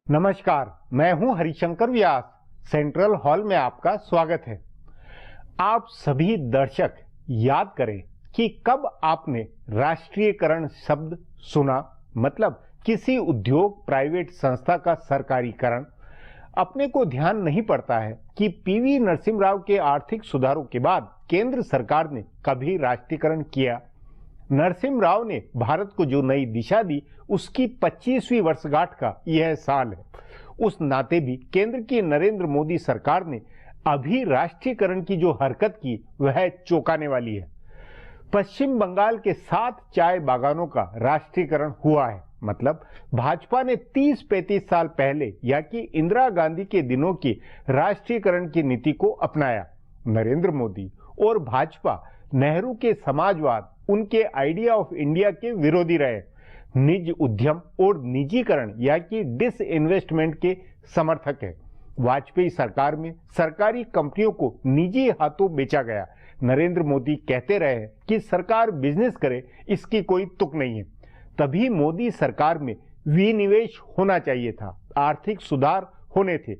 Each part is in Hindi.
नमस्कार, मैं हूं हरिशंकर व्यास। सेंट्रल हॉल में आपका स्वागत है। आप सभी दर्शक याद करें कि कब आपने राष्ट्रीयकरण शब्द सुना, मतलब किसी उद्योग प्राइवेट संस्था का सरकारीकरण। अपने को ध्यान नहीं पड़ता है कि पीवी नरसिम्हा राव के आर्थिक सुधारों के बाद केंद्र सरकार ने कभी राष्ट्रीयकरण किया। नरसिम्हा राव ने भारत को जो नई दिशा दी, उसकी 25वीं वर्षगांठ का यह साल है। उस नाते भी केंद्र की नरेंद्र मोदी सरकार ने अभी राष्ट्रीयकरण की जो हरकत की, वह चौंकाने वाली है। पश्चिम बंगाल के 7 चाय बागानों का राष्ट्रीयकरण हुआ है। मतलब भाजपा ने 30-35 साल पहले या कि इंदिरा गांधी के दिनों की राष्ट्रीयकरण की नीति को अपनाया। नरेंद्र मोदी और भाजपा नेहरू के समाजवाद, उनके आइडिया ऑफ इंडिया के विरोधी रहे। निज उद्यम और निजीकरण या कि डिसइन्वेस्टमेंट के समर्थक है। वाजपेयी सरकार में सरकारी कंपनियों को निजी हाथों बेचा गया। नरेंद्र मोदी कहते रहे कि सरकार बिजनेस करे, इसकी कोई तुक नहीं है। तभी मोदी सरकार में विनिवेश होना चाहिए था, आर्थिक सुधार होने थे।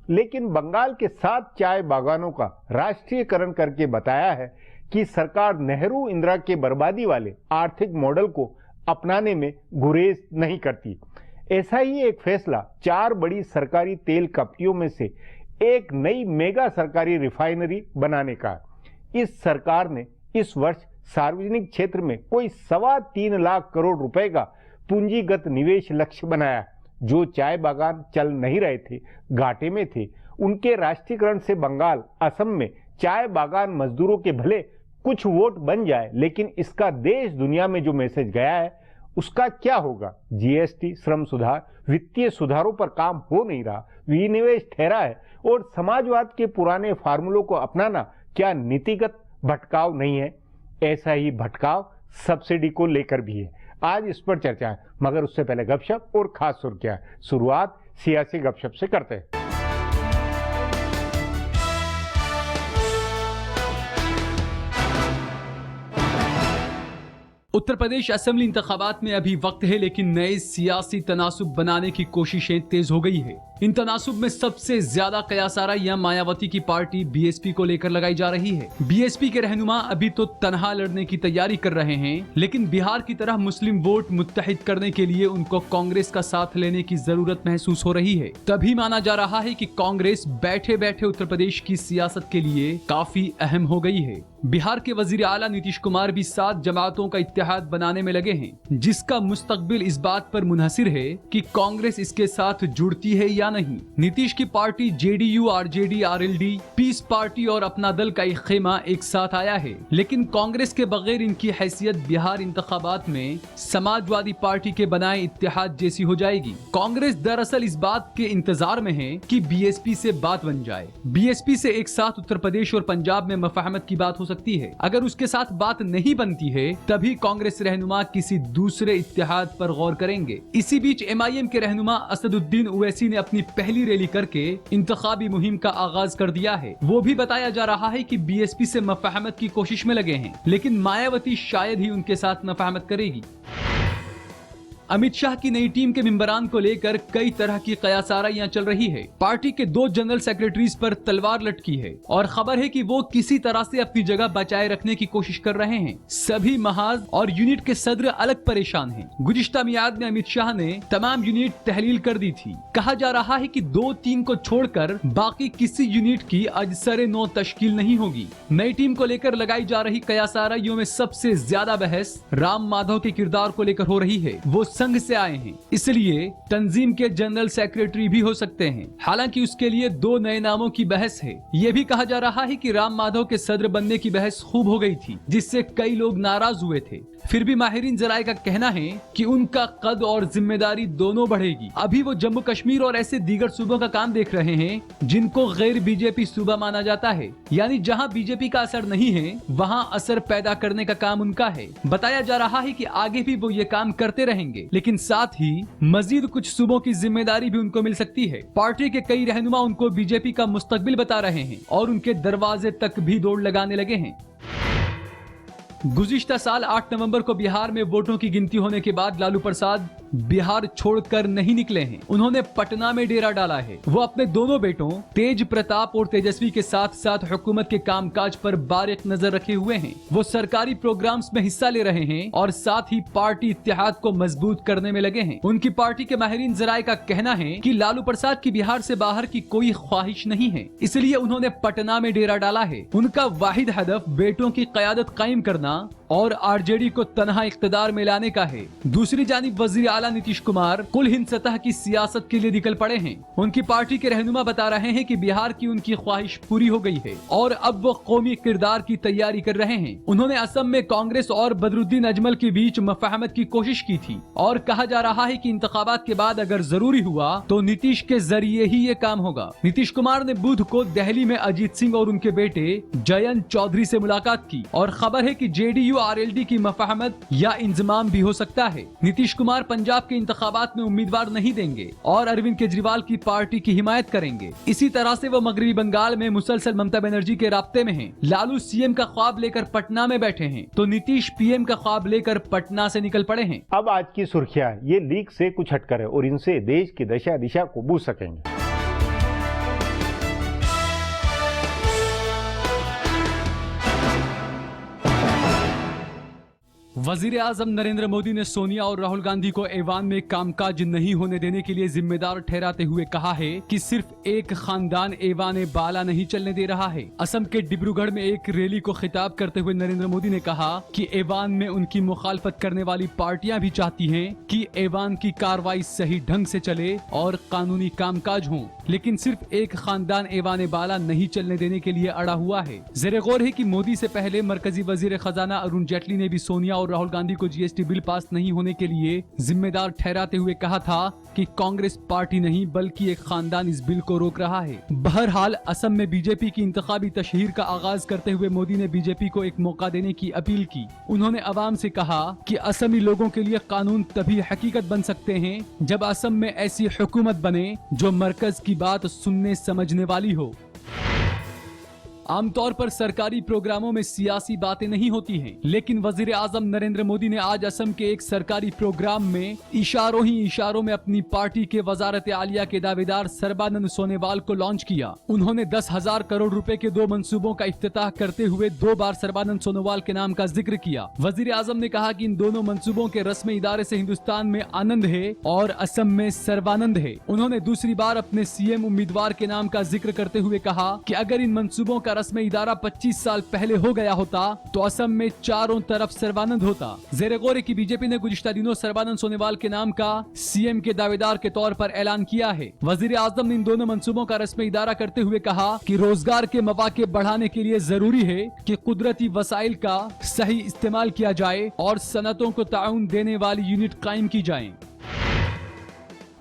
लेकिन बंगाल के 7 चाय बागानों का राष्ट्रीयकरण करके बताया है कि सरकार नेहरू इंदिरा के बर्बादी वाले आर्थिक मॉडल को अपनाने में गुरेज नहीं करती। ऐसा ही एक फैसला 4 बड़ी सरकारी तेल कंपनियों में से एक नई मेगा सरकारी रिफाइनरी बनाने का। इस सरकार ने इस वर्ष सार्वजनिक क्षेत्र में कोई 3.25 लाख करोड़ रुपए का पूंजीगत निवेश लक्ष्य बनाया। जो चाय बागान चल नहीं रहे थे, घाटे में थे, उनके राष्ट्रीयकरण से बंगाल, असम में चाय बागान मजदूरों के भले कुछ वोट बन जाए, लेकिन इसका देश दुनिया में जो मैसेज गया है, उसका क्या होगा? जीएसटी, श्रम सुधार, वित्तीय सुधारों पर काम हो नहीं रहा, विनिवेश ठहरा है और समाजवाद के पुराने फार्मूलों को अपनाना क्या नीतिगत भटकाव नहीं है? ऐसा ही भटकाव सब्सिडी को लेकर भी है। आज इस पर चर्चा है, मगर उससे पहले गपशप और खास सुर्खियां। शुरुआत सियासी गपशप से करते हैं। उत्तर प्रदेश असेंबली इंतखाबात में अभी वक्त है, लेकिन नए सियासी तनासुब बनाने की कोशिशें तेज हो गई है। इन तनासुब में सबसे ज्यादा कयासारा या मायावती की पार्टी बीएसपी को लेकर लगाई जा रही है। बीएसपी के रहनुमा अभी तो तनहा लड़ने की तैयारी कर रहे हैं, लेकिन बिहार की तरह मुस्लिम वोट मुत्तहिद करने के लिए उनको कांग्रेस का साथ लेने की जरूरत महसूस हो रही है। तभी माना जा रहा है कि कांग्रेस बैठे बैठे उत्तर प्रदेश की सियासत के लिए काफी अहम हो गई है। बिहार के वजीर आला नीतीश कुमार भी 7 जमातों का इत्तेहाद बनाने में लगे हैं, जिसका मुस्तकबिल इस बात पर मुनहसिर है कि कांग्रेस इसके साथ जुड़ती है या नहीं। नीतीश की party JDU, RJD, RLD, Peace Party और अपना दल का एक खेमा एक साथ आया है, लेकिन कांग्रेस के बगैर इनकी हैसियत बिहार इंतखाबात में समाजवादी पार्टी के बनाए इत्तेहाद जैसी हो जाएगी। कांग्रेस दरअसल इस बात के इंतजार में है कि बीएसपी से बात बन जाए। बीएसपी से एक साथ उत्तर प्रदेश और पंजाब में मफाहमत की बात हो सकती है। अगर उसके साथ बात नहीं बनती है, तभी कांग्रेस रहनुमा किसी दूसरे इत्तेहाद पर गौर करेंगे। इसी बीच एमआईएम के रहनुमा असदुद्दीन ओवैसी ने अपनी पहली रैली करके इंतखाबी मुहिम का आगाज कर दिया है। वो भी बताया जा रहा है कि बीएसपी से मफाहमत की कोशिश में लगे हैं, लेकिन मायावती शायद ही उनके साथ मफाहमत करेगी। अमित शाह की नई टीम के मेंबरान को लेकर कई तरह की कयासाराइयां चल रही है। पार्टी के 2 जनरल सेक्रेटरीज पर तलवार लटकी है और खबर है कि वो किसी तरह से अपनी जगह बचाए रखने की कोशिश कर रहे हैं। सभी महाज और यूनिट के सदर अलग परेशान हैं। गुज़िश्ता मियाद में अमित शाह ने तमाम यूनिट तहलील कर दी थी। कहा जा रहा है कि 2-3 को छोड़कर बाकी किसी यूनिट की अजसर नौ तश्कील नहीं होगी। नई टीम को लेकर लगाई जा रही कयासाराइयों में सबसे ज्यादा बहस राम माधव के किरदार को लेकर हो रही है। वो संघ से आए हैं, इसलिए तंजीम के जनरल सेक्रेटरी भी हो सकते हैं। हालांकि उसके लिए 2 नए नामों की बहस है। यह भी कहा जा रहा है कि राम माधव के सदर बनने की बहस खूब हो गई थी, जिससे कई लोग नाराज हुए थे। फिर भी माहिरीन जराये का कहना है कि उनका कद और जिम्मेदारी दोनों बढ़ेगी। अभी वो जम्मू कश्मीर और ऐसे दीगर सूबों का काम देख रहे हैं जिनको गैर बीजेपी सूबा माना जाता है, यानी जहां बीजेपी का असर नहीं है, वहां असर पैदा करने का काम उनका है। बताया जा रहा है कि आगे भी वो ये काम करते रहेंगे, लेकिन साथ ही मजीद कुछ सूबों की जिम्मेदारी भी उनको मिल सकती है। पार्टी के कई रहनुमा उनको बीजेपी का मुस्तकबिल बता रहे हैं और उनके दरवाजे तक भी दौड़ लगाने लगे हैं। गुज़िश्ता साल 8 नवंबर को बिहार में वोटों की गिनती होने के बाद लालू प्रसाद बिहार छोड़कर नहीं निकले हैं। उन्होंने पटना में डेरा डाला है। वो अपने दोनों बेटों तेज प्रताप और तेजस्वी के साथ साथ हुकूमत के कामकाज पर बारीक नजर रखे हुए हैं। वो सरकारी प्रोग्राम्स में हिस्सा ले रहे हैं और साथ ही पार्टी इत्तेहाद को मजबूत करने में लगे हैं। उनकी पार्टी के माहिरीन जराए का कहना है कि लालू प्रसाद की बिहार से बाहर की कोई ख्वाहिश नहीं है, इसलिए उन्होंने पटना में डेरा डाला है। उनका वाहिद हदफ बेटों की क़यादत कायम करना और आरजेडी को तनहा इख्तिदार में लाने का है। दूसरी जानिब वजीर आला नीतीश कुमार कुल हिंद सतह की सियासत के लिए निकल पड़े हैं। उनकी पार्टी के रहनुमा बता रहे हैं कि बिहार की उनकी ख्वाहिश पूरी हो गई है और अब वो कौमी किरदार की तैयारी कर रहे हैं। उन्होंने असम में कांग्रेस और बदरुद्दीन अजमल के बीच मफाहमत की कोशिश की थी और कहा जा रहा है कि इंतखाबात के बाद अगर जरूरी हुआ तो नीतीश के जरिए ही ये काम होगा। नीतीश कुमार ने बुध को दिल्ली में अजीत सिंह और उनके बेटे जयंत चौधरी से मुलाकात की और खबर है कि जेडीयू आरएलडी की मफाहमत या इंजमाम भी हो सकता है। नीतीश कुमार पंजाब के इंतखाबात में उम्मीदवार नहीं देंगे और अरविंद केजरीवाल की पार्टी की हिमायत करेंगे। इसी तरह से वो मगरबी बंगाल में मुसलसल ममता बनर्जी के राब्ते में हैं। लालू सीएम का ख्वाब लेकर पटना में बैठे हैं तो नीतीश पीएम का ख्वाब लेकर पटना से निकल पड़े हैं। अब आज की सुर्खियां ये लीक से कुछ हटकर है और इनसे देश की दशा दिशा को बूझ सकेंगे। वजीर आजम नरेंद्र मोदी ने सोनिया और राहुल गांधी को ऐवान में कामकाज नहीं होने देने के लिए जिम्मेदार ठहराते हुए कहा है कि सिर्फ एक खानदान ऐवान बाला नहीं चलने दे रहा है। असम के डिब्रूगढ़ में एक रैली को खिताब करते हुए नरेंद्र मोदी ने कहा कि ऐवान में उनकी मुखालफत करने वाली पार्टियां भी चाहती हैं कि ऐवान की कार्रवाई सही ढंग से चले और कानूनी कामकाज हो, लेकिन सिर्फ एक खानदान ऐवान बाला नहीं चलने देने के लिए अड़ा हुआ है। ज़ेरे गौर है कि मोदी से पहले मरकजी वजीर खजाना अरुण जेटली ने भी सोनिया और राहुल गांधी को जीएसटी बिल पास नहीं होने के लिए जिम्मेदार ठहराते हुए कहा था कि कांग्रेस पार्टी नहीं बल्कि एक खानदान इस बिल को रोक रहा है। बहरहाल असम में बीजेपी की इंतखाबी तशहीर का आगाज करते हुए मोदी ने बीजेपी को एक मौका देने की अपील की। उन्होंने अवाम से कहा कि असमी लोगों के लिए कानून तभी हकीकत बन सकते हैं जब असम में ऐसी हुकूमत बने जो मरकज की बात सुनने समझने वाली हो। आमतौर पर सरकारी प्रोग्रामों में सियासी बातें नहीं होती हैं, लेकिन वजीर आजम नरेंद्र मोदी ने आज असम के एक सरकारी प्रोग्राम में इशारों ही इशारों में अपनी पार्टी के वजारत आलिया के दावेदार सर्बानंद सोनोवाल को लॉन्च किया। उन्होंने 10,000 करोड़ रुपए के 2 मंसूबों का इफ्तिताह करते हुए 2 बार सर्बानंद सोनोवाल के नाम का जिक्र किया। वजीर आजम ने कहा कि इन दोनों मंसूबों के रस्मी इदारे से हिंदुस्तान में आनंद है और असम में सर्बानंद है। उन्होंने दूसरी बार अपने सीएम उम्मीदवार के नाम का जिक्र करते हुए कहा कि अगर इन मंसूबों का रस्मी इदारा 25 साल पहले हो गया होता तो असम में चारों तरफ सर्बानंद होता। ज़ेरे गौर है कि बीजेपी ने गुज़िश्ता दिनों सर्बानंद सोनोवाल के नाम का सीएम के दावेदार के तौर पर ऐलान किया है। वजीर आजम ने इन दोनों मंसूबों का रस्मी इदारा करते हुए कहा कि रोजगार के मौके बढ़ाने के लिए जरूरी है कि कुदरती वसाइल का सही इस्तेमाल किया जाए और सनतों को ताउन देने वाली यूनिट कायम की जाए।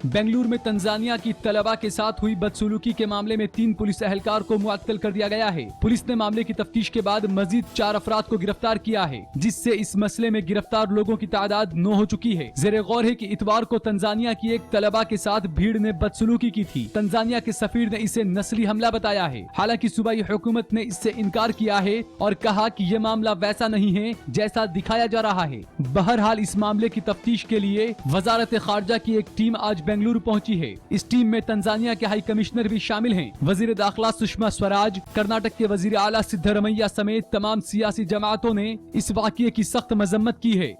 बेंगलुरु में तंजानिया की तलबा के साथ हुई बदसलूकी के मामले में 3 पुलिस एहलकार को मुअत्तल कर दिया गया है। पुलिस ने मामले की तफ्तीश के बाद मजीद 4 अफराद को गिरफ्तार किया है, जिससे इस मसले में गिरफ्तार लोगों की तादाद 9 हो चुकी है। ज़ेरे गौर है कि इतवार को तंजानिया की एक तलबा के साथ भीड़ ने बदसलूकी की थी। तंजानिया के सफीर ने इसे नस्ली हमला बताया है। हालांकि सूबाई हुकूमत ने इससे इनकार किया है और कहा कि ये मामला वैसा नहीं है जैसा दिखाया जा रहा है। बहरहाल इस मामले की तफ्तीश के लिए वजारत खारजा की एक टीम आज बेंगलुरु पहुंची है। इस टीम में तंजानिया के हाई कमिश्नर भी शामिल हैं। वजीर दाखिला सुषमा स्वराज, कर्नाटक के वजीर आला सिद्धरमैया समेत तमाम सियासी जमातों ने इस वाकये की सख्त मजम्मत की है।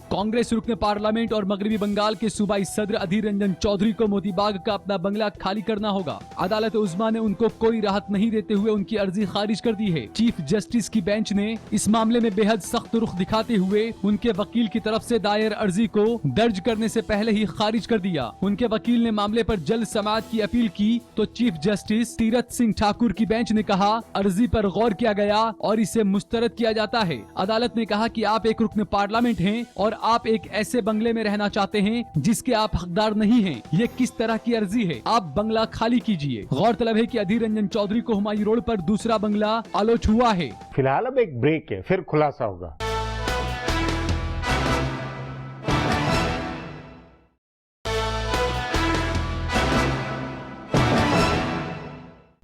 कांग्रेस रुकने पार्लियामेंट और मगरबी बंगाल के सूबाई सदर अधीर रंजन चौधरी को मोतीबाग का अपना बंगला खाली करना होगा। अदालत उज़्मा ने उनको कोई राहत नहीं देते हुए उनकी अर्जी खारिज कर दी है। चीफ जस्टिस की बेंच ने इस मामले में बेहद सख्त रुख दिखाते हुए उनके वकील की तरफ से दायर अर्जी को दर्ज करने से पहले ही खारिज कर दिया। उनके वकील ने मामले पर जल्द समाअत की अपील की तो चीफ जस्टिस तीरथ सिंह ठाकुर की बेंच ने कहा अर्जी पर गौर किया गया और इसे मुस्तरद किया जाता है। अदालत ने कहा कि आप एक रुकने पार्लियामेंट हैं और आप एक ऐसे बंगले में रहना चाहते हैं जिसके आप हकदार नहीं हैं। ये किस तरह की अर्जी है? आप बंगला खाली कीजिए। गौरतलब है कि अधीर रंजन चौधरी को हुमायूं रोड पर दूसरा बंगला अलॉट हुआ है। फिलहाल अब एक ब्रेक है, फिर खुलासा होगा।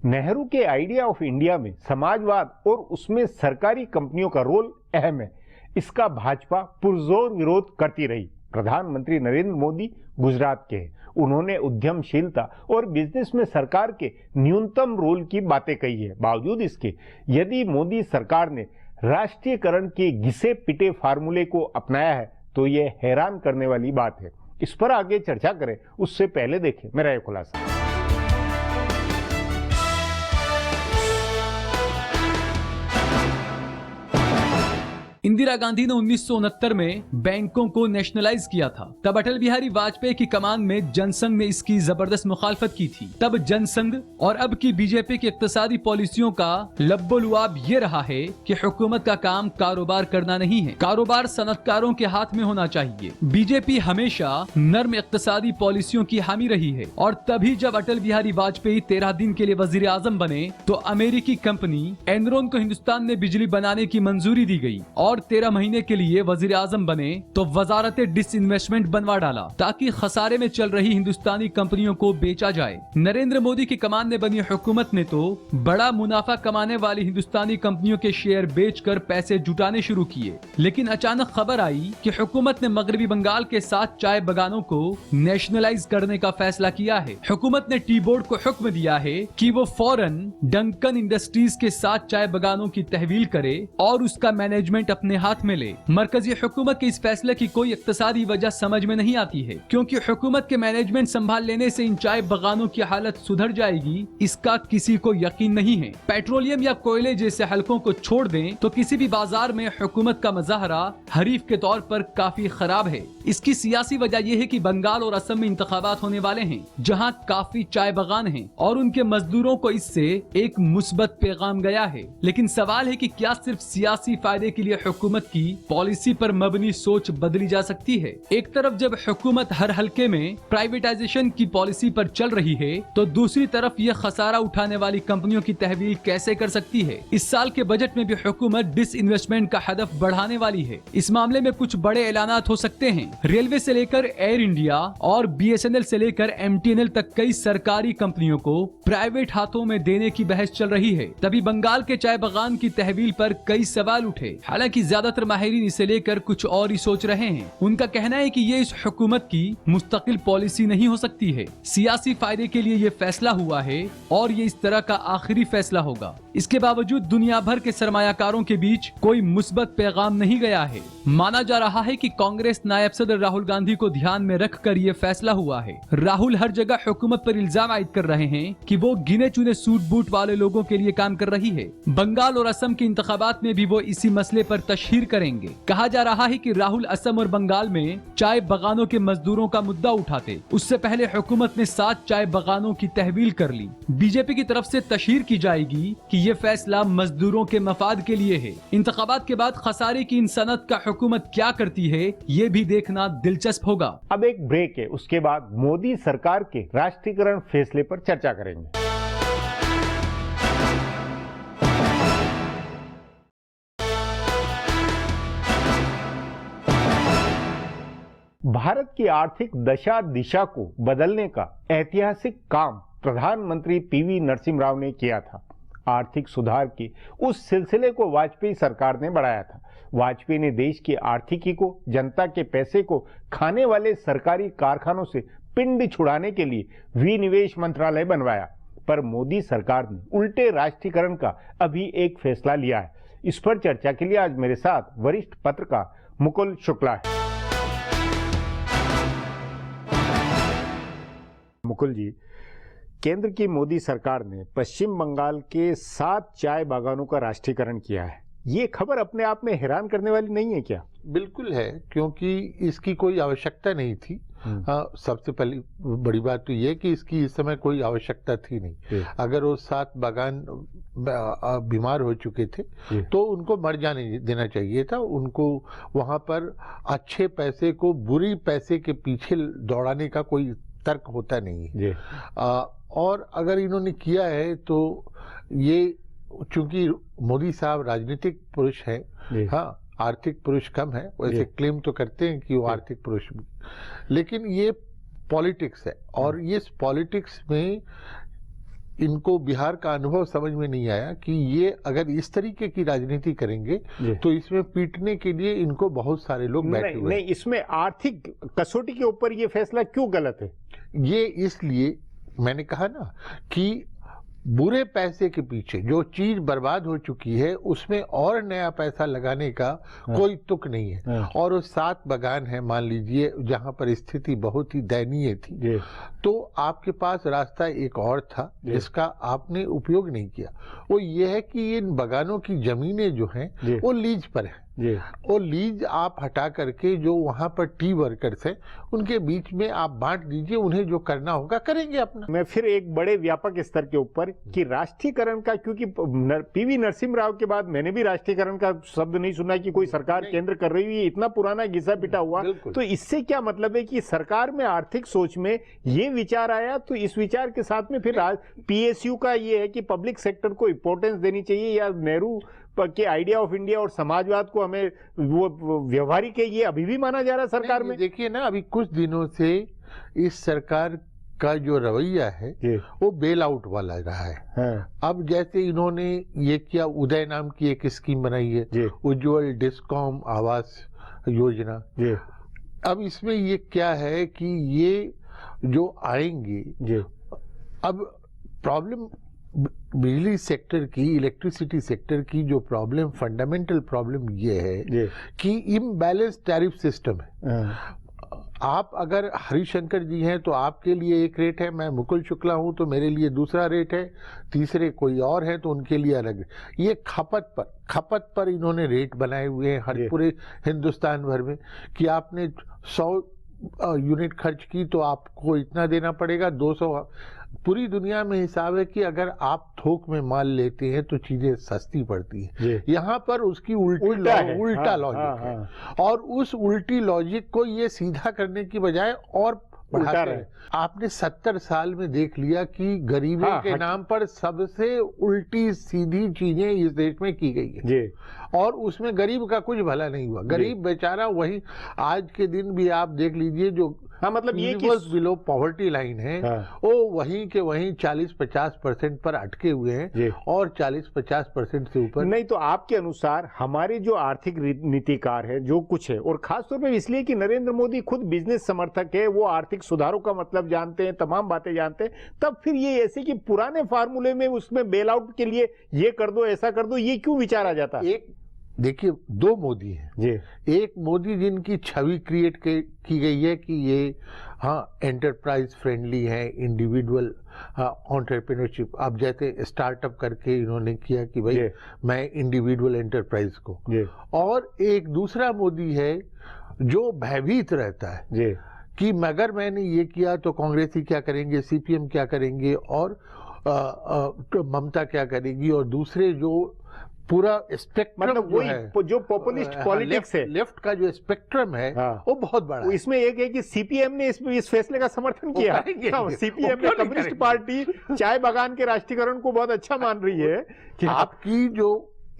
नेहरू के आइडिया ऑफ इंडिया में समाजवाद और उसमें सरकारी कंपनियों का रोल अहम है। इसका भाजपा पुरजोर विरोध करती रही। प्रधानमंत्री नरेंद्र मोदी गुजरात के हैं। उन्होंने उद्यमशीलता और बिजनेस में सरकार के न्यूनतम रोल की बातें कही है। बावजूद इसके यदि मोदी सरकार ने राष्ट्रीयकरण के घिसे पिटे फार्मूले को अपनाया है तो यह हैरान करने वाली बात है। इस पर आगे चर्चा करें उससे पहले देखें मेरा यह खुलासा। इंदिरा गांधी ने 1969 में बैंकों को नेशनलाइज किया था। तब अटल बिहारी वाजपेयी की कमान में जनसंघ ने इसकी जबरदस्त मुखालफत की थी। तब जनसंघ और अब की बीजेपी की इक्तिसादी पॉलिसियों का लब्बो-लुआब ये रहा है कि हुकूमत का काम कारोबार करना नहीं है, कारोबार सनतकारों के हाथ में होना चाहिए। बीजेपी हमेशा नर्म इक्तिसादी पॉलिसियों की हामी रही है और तभी जब अटल बिहारी वाजपेयी 13 दिन के लिए वजीर आजम बने तो अमेरिकी कंपनी एनरॉन को हिंदुस्तान में बिजली बनाने की मंजूरी दी गई और 13 महीने के लिए वजीर आजम बने तो वजारत डिसइन्वेस्टमेंट बनवा डाला ताकि खसारे में चल रही हिंदुस्तानी कंपनियों को बेचा जाए। नरेंद्र मोदी की कमान में बनी हुकूमत ने तो बड़ा मुनाफा कमाने वाली हिंदुस्तानी कंपनियों के शेयर बेचकर पैसे जुटाने शुरू किए, लेकिन अचानक खबर आई कि हुकूमत ने मगरबी बंगाल के 7 चाय बागानों को नेशनलाइज करने का फैसला किया है। हुकूमत ने टी बोर्ड को हुक्म दिया है कि वो फौरन डंकन इंडस्ट्रीज के 7 चाय बागानों की तहवील करे और उसका मैनेजमेंट अपने हाथ में ले। मरकजी हुकूमत के इस फैसले की कोई इक्तिसादी वजह समझ में नहीं आती है, क्योंकि हुकूमत के मैनेजमेंट संभाल लेने से इन चाय बागानों की हालत सुधर जाएगी इसका किसी को यकीन नहीं है। पेट्रोलियम या कोयले जैसे हलकों को छोड़ दें तो किसी भी बाजार में हुकूमत का मुजाहरा हरीफ के तौर पर काफी खराब है। इसकी सियासी वजह यह है कि बंगाल और असम में इंतखाबात होने वाले हैं जहां काफी चाय बागान हैं और उनके मजदूरों को इससे एक मुस्बत पैगाम गया है। लेकिन सवाल है कि क्या सिर्फ सियासी फायदे के लिए हुकूमत की पॉलिसी पर मबनी सोच बदली जा सकती है? एक तरफ जब हुकूमत हर हलके में प्राइवेटाइजेशन की पॉलिसी पर चल रही है तो दूसरी तरफ यह खसारा उठाने वाली कंपनियों की तहवील कैसे कर सकती है? इस साल के बजट में भी हुकूमत डिसइन्वेस्टमेंट का हदफ बढ़ाने वाली है। इस मामले में कुछ बड़े ऐलानात हो सकते हैं। रेलवे से लेकर एयर इंडिया और BSNL से लेकर MTNL तक कई सरकारी कंपनियों को प्राइवेट हाथों में देने की बहस चल रही है। तभी बंगाल के चाय बागान की तहवील पर कई सवाल उठे। हालांकि ज्यादातर माहिरीन इसे लेकर कुछ और ही सोच रहे हैं। उनका कहना है कि ये इस हुकूमत की मुस्तकिल पॉलिसी नहीं हो सकती है। सियासी फायदे के लिए ये फैसला हुआ है और ये इस तरह का आखिरी फैसला होगा। इसके बावजूद दुनिया भर के सरमायाकारों के बीच कोई मुस्बत पैगाम नहीं गया है। माना जा रहा है कि कांग्रेस नायब सदर राहुल गांधी को ध्यान में रखकर ये फैसला हुआ है। राहुल हर जगह हुकूमत पर इल्जाम आयद कर रहे हैं कि वो गिने चुने सूट बूट वाले लोगों के लिए काम कर रही है। बंगाल और असम के इंतखाबात में भी वो इसी मसले पर तशहीर करेंगे। कहा जा रहा है कि राहुल असम और बंगाल में चाय बागानों के मजदूरों का मुद्दा उठाते उससे पहले हुकूमत ने 7 चाय बागानों की तहवील कर ली। बीजेपी की तरफ से तशहीर की जाएगी कि ये फैसला मजदूरों के मफाद के लिए है। इंतखाबात के बाद खसारे की इन सनत का हुकूमत क्या करती है ये भी देखना दिलचस्प होगा। अब एक ब्रेक है, उसके बाद मोदी सरकार के राष्ट्रीयकरण फैसले पर चर्चा करेंगे। भारत की आर्थिक दशा दिशा को बदलने का ऐतिहासिक काम प्रधानमंत्री PV नरसिम्हा राव ने किया था। आर्थिक सुधार के उस सिलसिले को वाजपेयी सरकार ने बढ़ाया था। वाजपेयी ने देश की आर्थिकी को, जनता के पैसे को खाने वाले सरकारी कारखानों से पिंड छुड़ाने के लिए विनिवेश मंत्रालय बनवाया। पर मोदी सरकार ने उल्टे राष्ट्रीयकरण का अभी एक फैसला लिया है। इस पर चर्चा के लिए आज मेरे साथ वरिष्ठ पत्रकार मुकुल शुक्ला है। मुकुल जी, केंद्र की मोदी सरकार ने पश्चिम बंगाल के 7 चाय बागानों का राष्ट्रीयकरण किया है। ये खबर अपने आप में हैरान करने वाली नहीं है क्या? बिल्कुल है, क्योंकि इसकी कोई आवश्यकता नहीं थी। सबसे पहली बड़ी बात तो ये कि इसकी इस समय कोई आवश्यकता थी नहीं। अगर वो 7 बागान बीमार हो चुके थे तो उनको मर जाने देना चाहिए था। उनको वहां पर अच्छे पैसे को बुरी पैसे के पीछे दौड़ाने का कोई तर्क होता नहीं है। और अगर इन्होंने किया है तो ये, चूंकि मोदी साहब राजनीतिक पुरुष हैं, हाँ आर्थिक पुरुष कम है, वैसे क्लेम तो करते हैं कि वो आर्थिक पुरुष भी, लेकिन ये पॉलिटिक्स है और ये पॉलिटिक्स में इनको बिहार का अनुभव समझ में नहीं आया कि ये अगर इस तरीके की राजनीति करेंगे तो इसमें पीटने के लिए इनको बहुत सारे लोग बैठे हुए हैं। नहीं, इसमें आर्थिक कसौटी के ऊपर ये फैसला क्यों गलत है? ये इसलिए मैंने कहा ना कि बुरे पैसे के पीछे जो चीज बर्बाद हो चुकी है उसमें और नया पैसा लगाने का कोई तुक नहीं है। और वो 7 बागान है मान लीजिए जहां पर स्थिति बहुत ही दयनीय थी, तो आपके पास रास्ता एक और था जिसका आपने उपयोग नहीं किया। वो ये है कि इन बागानों की जमीनें जो हैं वो लीज पर है। वो लीज आप हटा करके जो वहां पर टी वर्कर्स हैं उनके बीच में आप बांट दीजिए, उन्हें जो करना होगा करेंगे अपना। मैं फिर एक बड़े व्यापक स्तर के ऊपर कि राष्ट्रीयकरण का, क्योंकि पीवी नरसिम्हा राव के बाद मैंने भी राष्ट्रीयकरण का शब्द नहीं सुना कि कोई सरकार केंद्र कर रही है। इतना पुराना घिसा पिटा हुआ, तो इससे क्या मतलब है कि सरकार में आर्थिक सोच में ये विचार आया, तो इस विचार के साथ में फिर पीएसयू का ये है कि पब्लिक सेक्टर को इंपॉर्टेंस देनी चाहिए, या नेहरू के आइडिया ऑफ इंडिया और समाजवाद को हमें वो व्यवहारिक है, ये अभी भी माना जा रहा है सरकार में? देखिए ना, अभी कुछ दिनों से इस सरकार का जो रवैया है वो बेल आउट वाला रहा है। अब जैसे इन्होंने ये किया, उदय नाम की एक स्कीम बनाई है, उज्ज्वल डिस्कॉम आवास योजना। अब इसमें ये क्या है कि ये जो आएंगे, अब प्रॉब्लम बिजली सेक्टर की, इलेक्ट्रिसिटी सेक्टर की जो प्रॉब्लम, फंडामेंटल प्रॉब्लम ये है कि इम्बैलेंस टैरिफ सिस्टम है। आप अगर हरिशंकर जी हैं तो आपके लिए एक रेट है, मैं मुकुल शुक्ला हूं तो मेरे लिए दूसरा रेट है, तीसरे कोई और है तो उनके लिए अलग। ये खपत पर इन्होंने रेट बनाए हुए हैं हर पूरे हिंदुस्तान भर में कि आपने 100 यूनिट खर्च की तो आपको इतना देना पड़ेगा, 200। पूरी दुनिया में हिसाब है कि अगर आप थोक में माल लेते हैं तो चीजें सस्ती पड़ती है। यहाँ पर उसकी उल्टा लॉजिक है। और उस उल्टी लॉजिक को ये सीधा करने की बजाय और बढ़ा रहे हैं। आपने 70 साल में देख लिया कि गरीबों के नाम पर सबसे उल्टी सीधी चीजें इस देश में की गई है, और उसमें गरीब का कुछ भला नहीं हुआ। गरीब बेचारा वही आज के दिन भी आप देख लीजिए जो मतलब ये कि बिलो पॉवर्टी लाइन है, वो वहीं के वहीं 40-50% पर अटके हुए हैं, और 40-50% से ऊपर नहीं। तो आपके अनुसार हमारे जो आर्थिक नीतिकार है, जो कुछ है, और खासतौर पर इसलिए कि नरेंद्र मोदी खुद बिजनेस समर्थक है, वो आर्थिक सुधारों का मतलब जानते हैं, तमाम बातें जानते हैं, तब फिर ये ऐसे कि पुराने फार्मूले में उसमें बेल आउट के लिए ये कर दो, ऐसा कर दो, ये क्यों विचार आ जाता? एक देखिए, 2 मोदी हैं। एक मोदी जिनकी छवि क्रिएट की गई है कि ये एंटरप्राइज फ्रेंडली है, इंडिविजुअल एंटरप्रेन्योरशिप। अब जैसे स्टार्टअप करके इन्होंने किया कि भाई मैं इंडिविजुअल एंटरप्राइज को। और एक दूसरा मोदी है जो भयभीत रहता है कि अगर मैंने ये किया तो कांग्रेसी क्या करेंगे, सीपीएम क्या करेंगे, और ममता क्या करेगी, और दूसरे जो पूरा स्पेक्ट्रम मतलब वही जो पॉपुलिस्ट पॉलिटिक्स है, लेफ्ट का जो स्पेक्ट्रम है वो बहुत बड़ा है। इसमें एक है कि सीपीएम ने इस फैसले का समर्थन किया। सीपीएम ने, कम्युनिस्ट पार्टी चाय बागान के राष्ट्रीयकरण को बहुत अच्छा मान रही है कि आपकी जो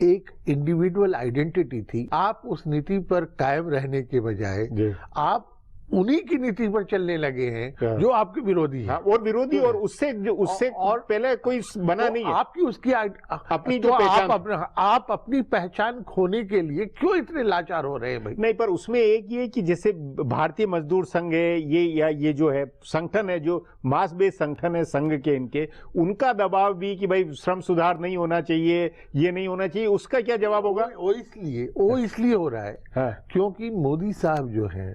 एक इंडिविजुअल आइडेंटिटी थी, आप उस नीति पर कायम रहने के बजाय आप उन्हीं की नीति पर चलने लगे हैं जो आपके विरोधी है। और विरोधी, और उससे और पहले कोई बना नहीं है। आपकी उसकी अपनी जो आप अपनी पहचान खोने के लिए क्यों इतने लाचार हो रहे हैं भाई? नहीं, पर उसमें एक ये कि जैसे भारतीय मजदूर संघ है, ये जो है संगठन है, जो मास बेस्ड संगठन है संघ के, इनके उनका दबाव भी कि भाई श्रम सुधार नहीं होना चाहिए, ये नहीं होना चाहिए, उसका क्या जवाब होगा? वो इसलिए हो रहा है क्योंकि मोदी साहब जो है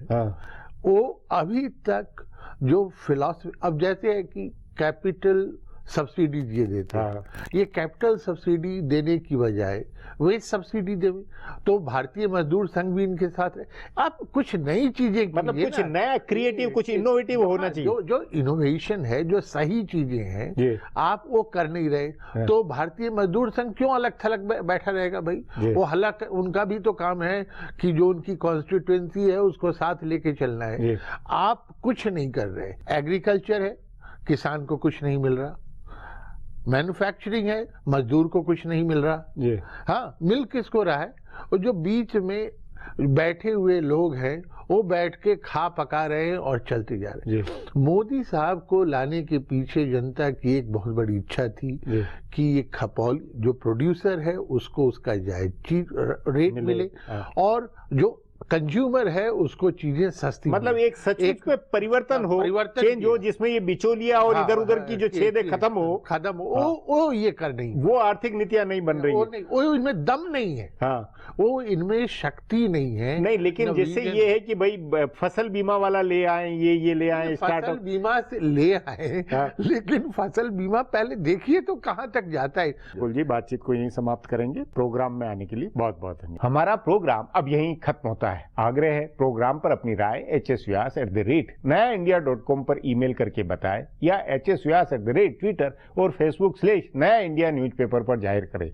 वो अभी तक जो फिलॉसफी, अब जैसे है कि कैपिटल सब्सिडी ये देते हैं, ये कैपिटल सब्सिडी देने की बजाय वेज सब्सिडी दे, तो भारतीय मजदूर संघ भी इनके साथ है। आप कुछ नई चीजें, मतलब कुछ नया क्रिएटिव, कुछ इनोवेटिव होना चाहिए। जो इनोवेशन है, जो सही चीजें हैं, आप वो कर नहीं रहे, तो भारतीय मजदूर संघ क्यों अलग थलग बैठा रहेगा भाई? वो हालांकि उनका भी तो काम है कि जो उनकी कॉन्स्टिट्यूएंसी है उसको साथ लेके चलना है। आप कुछ नहीं कर रहे। एग्रीकल्चर है, किसान को कुछ नहीं मिल रहा। मैन्युफैक्चरिंग है, मजदूर को कुछ नहीं मिल रहा। मिल किसको रहा है? और जो बीच में बैठे हुए लोग हैं वो बैठ के खा पका रहे हैं और चलते जा रहे हैं। मोदी साहब को लाने के पीछे जनता की एक बहुत बड़ी इच्छा थी कि ये खपौल जो प्रोड्यूसर है उसको उसका जायज रेट मिले और जो कंज्यूमर है उसको चीजें सस्ती, मतलब एक सचमुच में परिवर्तन हो, चेंज हो, जिसमें ये बिचौलिया और इधर उधर की जो छेद है खत्म हो। वो ये कर नहीं, वो आर्थिक नीतियां नहीं बन रही है, वो इनमें दम नहीं है, वो इनमें शक्ति नहीं है। नहीं, लेकिन जैसे ये है कि भाई फसल बीमा वाला ले आए, ये ले आए, फसल बीमा से ले आए, लेकिन फसल बीमा पहले देखिए तो कहां तक जाता है। बोल जी, बातचीत को यहीं समाप्त करेंगे। प्रोग्राम में आने के लिए बहुत बहुत धन्यवाद। हमारा प्रोग्राम अब यहीं खत्म होता है। आग्रह है प्रोग्राम पर अपनी राय hsvyas@nayaindia.com पर ईमेल करके बताएं या hsvyas@twitter और Facebook /नया इंडिया न्यूज़पेपर पर जाहिर करें।